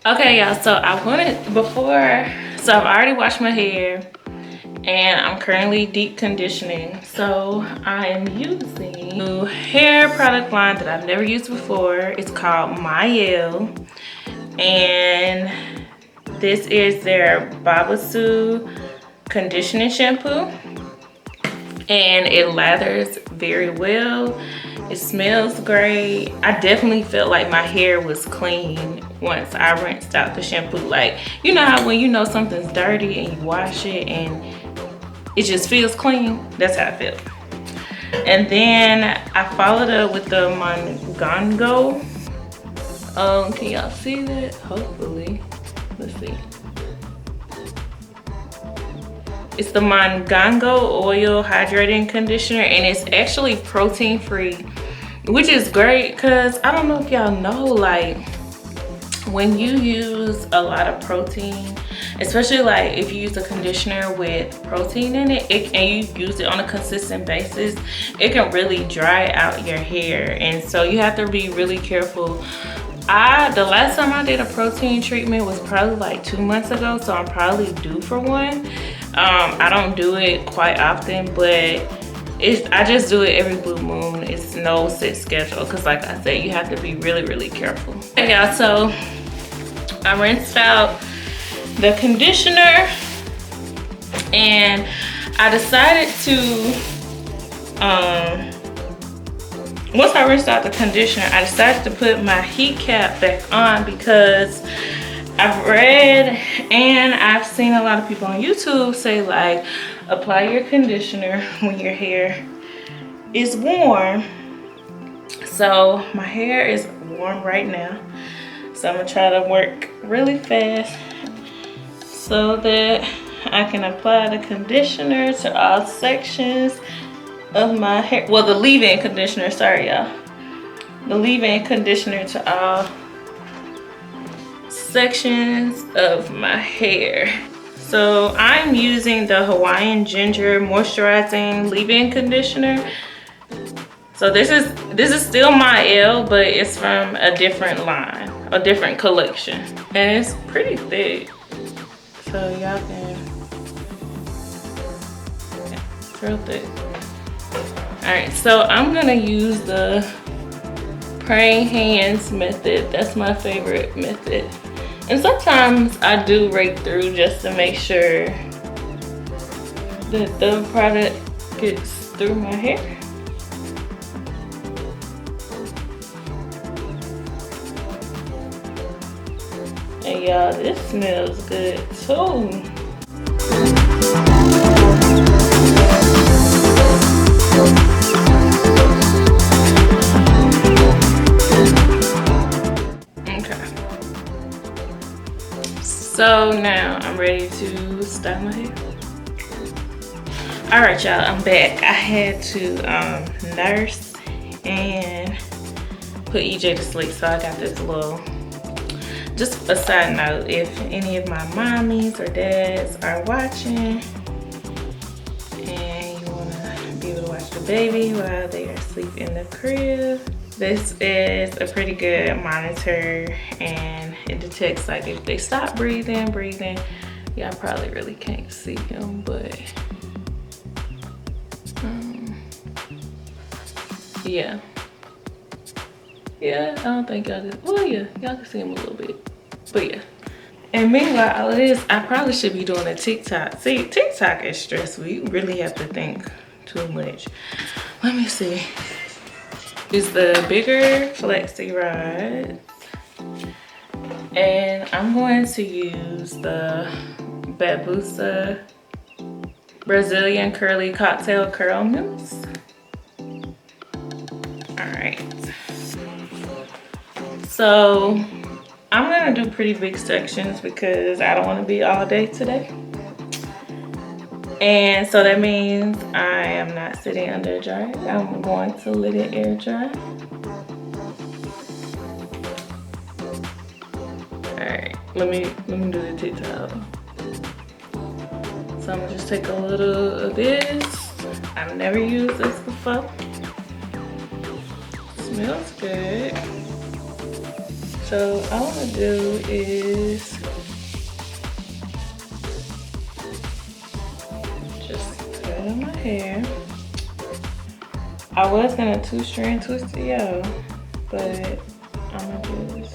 Okay, y'all, so I wanted before, so I've already washed my hair and I'm currently deep conditioning. So I am using a new hair product line that I've never used before. It's called Mielle, and this is their Babasu conditioning shampoo, and it lathers very well. It smells great. I definitely felt like my hair was clean once I rinsed out the shampoo. Like, you know how when you know something's dirty and you wash it and it just feels clean? That's how I felt. And then I followed up with the Mongongo. Can y'all see that? Hopefully. Let's see. It's the Mongongo Oil Hydrating Conditioner, and it's actually protein free, which is great because I don't know if y'all know, like when you use a lot of protein, especially like if you use a conditioner with protein in it, and you use it on a consistent basis, it can really dry out your hair. And so you have to be really careful. The last time I did a protein treatment was probably like 2 months ago, so I'm probably due for one. I don't do it quite often, but I just do it every blue moon. It's no set schedule because, like I said, you have to be really, really careful. Okay, y'all, so I rinsed out the conditioner and I decided to, once I rinsed out the conditioner, I decided to put my heat cap back on because I've read and I've seen a lot of people on YouTube say, like, apply your conditioner when your hair is warm. So my hair is warm right now, so I'm gonna try to work really fast so that I can apply the conditioner to all sections of my hair. Well, the leave-in conditioner, sorry y'all, the leave-in conditioner to all sections of my hair. So I'm using the Hawaiian Ginger Moisturizing Leave-In Conditioner. So this is still Mielle, but it's from a different line, a different collection, and it's pretty thick. So y'all can, yeah, it's real thick. All right, so I'm gonna use the praying hands method. That's my favorite method. And sometimes I do rake through just to make sure that the product gets through my hair. And y'all, this smells good too. So now I'm ready to style my hair. All right, y'all, I'm back. I had to nurse and put EJ to sleep, so I got this little, just a side note, if any of my mommies or dads are watching and you wanna be able to watch the baby while they are asleep in the crib, this is a pretty good monitor, and it detects like if they stop breathing. Y'all probably really can't see him, but yeah, I don't think y'all can. Well, yeah, y'all can see him a little bit, but yeah. And meanwhile, all of this, I probably should be doing a TikTok. See, TikTok is stressful. You really have to think too much. Let me see. Is the bigger Flexi rod, and I'm going to use the Babusa Brazilian Curly Cocktail Curl Mousse. All right, so I'm gonna do pretty big sections because I don't want to be all day today. And so that means I am not sitting under dry. I'm going to let it air dry. All right, let me do the TikTok. So I'm gonna just take a little of this. I've never used this before. Smells good. So all I'm gonna do is just put it in my hair. I was gonna 2-strand twist it, y'all, but I'm gonna do this.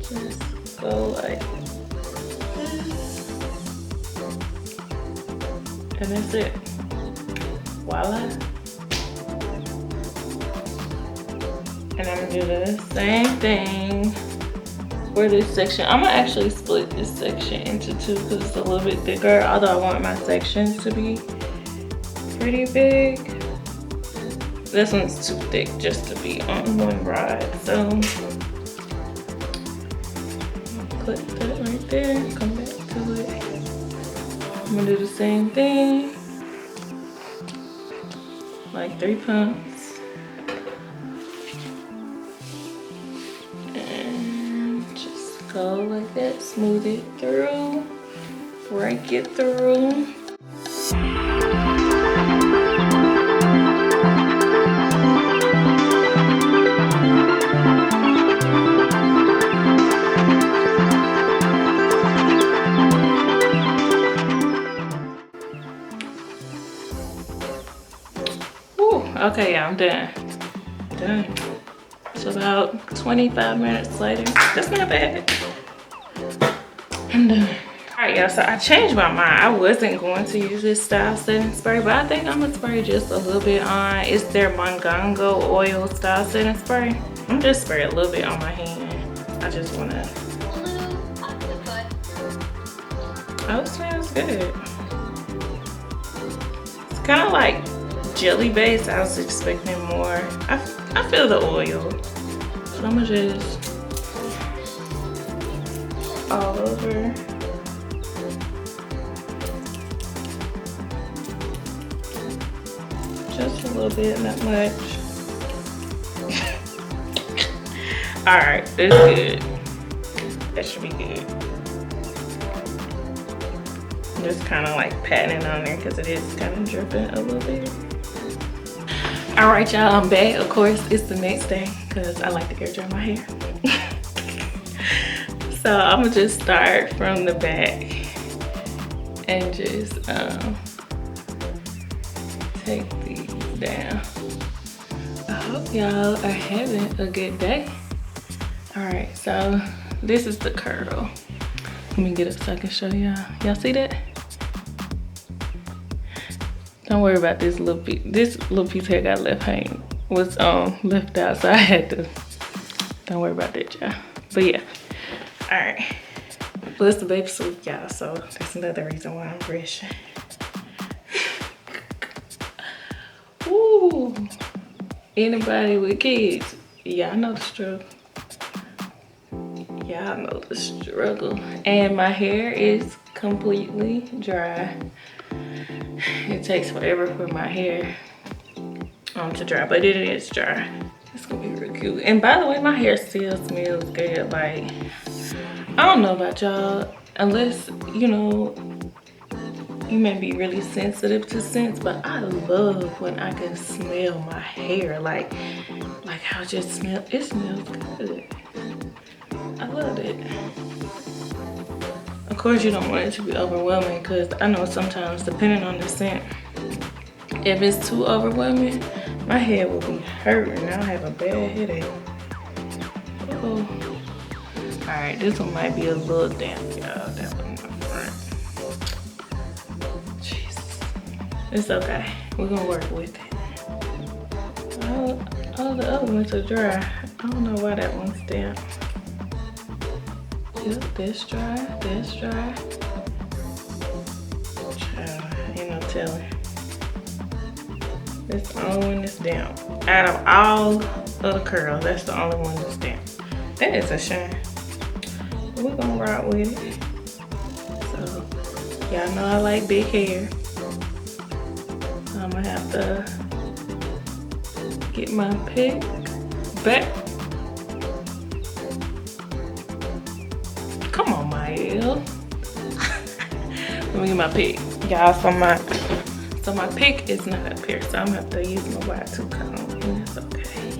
Just go like this. And that's it. Voila. And I'm gonna do the same thing for this section. I'm gonna actually split this section into two because it's a little bit thicker, although I want my sections to be pretty big. This one's too thick just to be on one rod. So clip that right there, come back to it. I'm gonna do the same thing, like 3 pumps. Go like that, smooth it through, rake it through. Whew, okay, yeah, I'm done. Done. It's about 25 minutes later. That's not bad. I'm done. All right, y'all, so I changed my mind. I wasn't going to use this style setting spray, but I think I'm gonna spray just a little bit on. It's their Mangango oil style setting spray. I'm just spray a little bit on my hand. I just wanna. Oh, it smells good. It's kind of like jelly based. I was expecting more. I feel the oil. So I'm gonna just all over. Just a little bit, not much. All right, it's good. That should be good. I'm just kind of like patting it on there because it is kind of dripping a little bit. All right, y'all, I'm back. Of course, it's the next day because I like to air dry my hair. So I'm gonna just start from the back and just take these down. I hope y'all are having a good day. All right, so this is the curl. Let me get up so I can show y'all. Y'all see that? Don't worry about this little piece. This little piece here got left hanging. Was left out, so I had to. Don't worry about that, y'all. But yeah. All right. Well, it's the baby sleep, y'all, so that's another reason why I'm brushing. Ooh. Anybody with kids, y'all know the struggle. Y'all know the struggle. And my hair is completely dry. It takes forever for my hair to dry, but it is dry. It's gonna be real cute. And by the way, my hair still smells good. Like, I don't know about y'all, unless, you know, you may be really sensitive to scents, but I love when I can smell my hair. Like how it just smells, it smells good. I love it. Of course, you don't want it to be overwhelming because I know sometimes, depending on the scent, if it's too overwhelming, my head will be hurting. I'll have a bad headache. Oh. All right, this one might be a little damp, y'all. That one in the front. Jesus. It's okay. We're gonna work with it. All the other ones are dry. I don't know why that one's damp. Yep, that's dry, that's dry. Child, ain't no telling. That's the only one that's damp. Out of all of the curls, that's the only one that's damp. That is a shame. But we're gonna rock with it. So, y'all know I like big hair. So I'm gonna have to get my pick back. my pick, y'all. So my pick is not up here, so I'm gonna have to use my Y2 comb, and that's okay.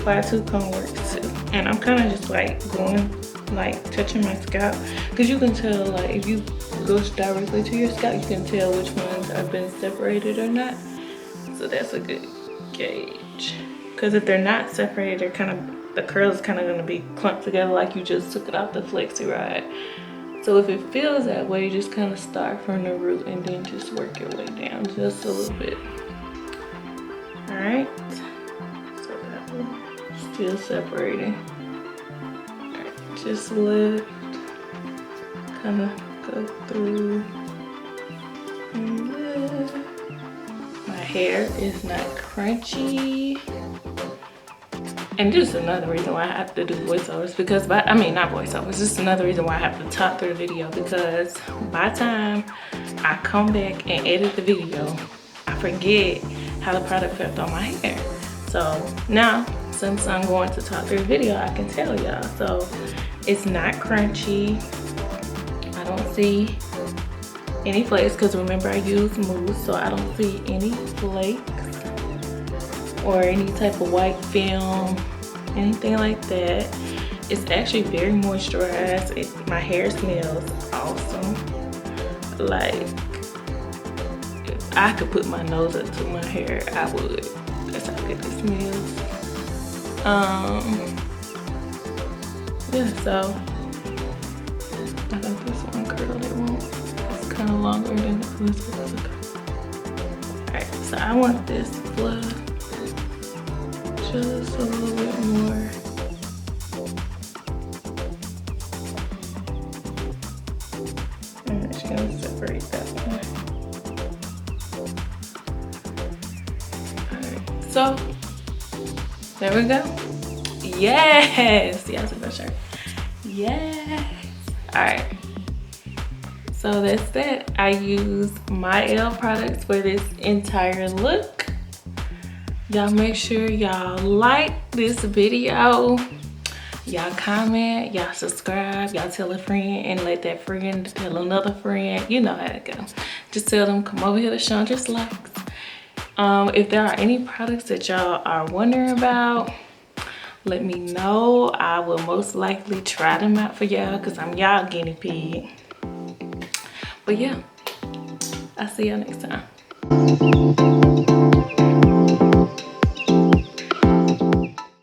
Y2 comb works too. And I'm kind of just like going, like touching my scalp, because you can tell, like if you go directly to your scalp, you can tell which ones have been separated or not. So that's a good gauge. Because if they're not separated, they're kind of, the curl is kind of going to be clumped together like you just took it off the Flexi rod. So if it feels that way, just kind of start from the root and then just work your way down just a little bit. All right. So that one still separating. All right, just lift, kind of go through and lift. My hair is not crunchy. And this is another reason why I have to do voiceovers, because not voiceovers, this is another reason why I have to talk through the video, because by the time I come back and edit the video, I forget how the product felt on my hair. So now, since I'm going to talk through the video, I can tell y'all. So it's not crunchy. I don't see any flakes, because remember I use mousse, so I don't see any flakes or any type of white film, anything like that. It's actually very moisturized. My hair smells awesome. Like, if I could put my nose up to my hair, I would. That's how good it smells. Yeah, so I think this one curled it won't. It's kind of longer than the first one. Alright, so I want this fluff just a little bit more. I'm actually gonna separate that one. Alright, so there we go. Yes! Yeah, that's a shirt. Yes! Alright. So that's it. I use Mielle products for this entire look. Y'all make sure y'all like this video, y'all comment, y'all subscribe, y'all tell a friend, and let that friend tell another friend. You know how to go. Just tell them, come over here to Chandra's Likes. If there are any products that y'all are wondering about, let me know. I will most likely try them out for y'all, because I'm y'all guinea pig. But yeah, I'll see y'all next time.